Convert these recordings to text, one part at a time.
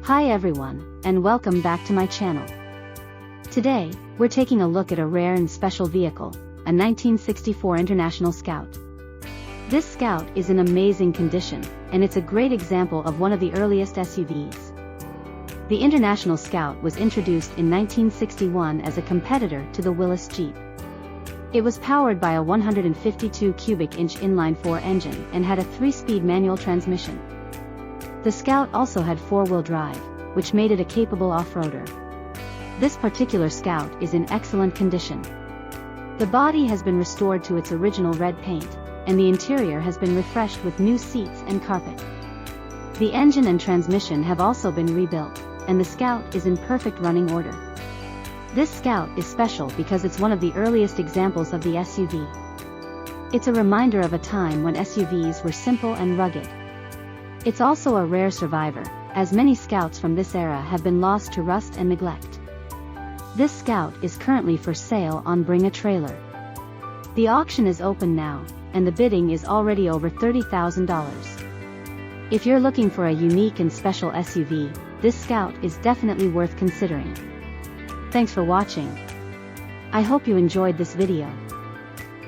Hi everyone, and welcome back to my channel. Today, we're taking a look at a rare and special vehicle, a 1964 International Scout. This Scout is in amazing condition, and it's a great example of one of the earliest SUVs. The International Scout was introduced in 1961 as a competitor to the Willys Jeep. It was powered by a 152 cubic inch inline-4 engine and had a 3-speed manual transmission. The Scout also had 4-wheel drive, which made it a capable off-roader. This particular Scout is in excellent condition. The body has been restored to its original red paint, and the interior has been refreshed with new seats and carpet. The engine and transmission have also been rebuilt, and the Scout is in perfect running order. This Scout is special because it's one of the earliest examples of the SUV. It's a reminder of a time when SUVs were simple and rugged. It's also a rare survivor, as many Scouts from this era have been lost to rust and neglect. This Scout is currently for sale on Bring a Trailer. The auction is open now, and the bidding is already over $30,000. If you're looking for a unique and special SUV, this Scout is definitely worth considering. Thanks for watching. I hope you enjoyed this video.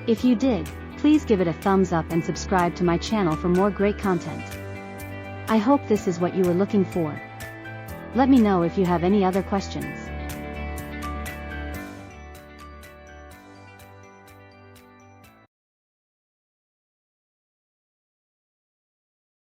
If you did, please give it a thumbs up and subscribe to my channel for more great content. I hope this is what you were looking for. Let me know if you have any other questions.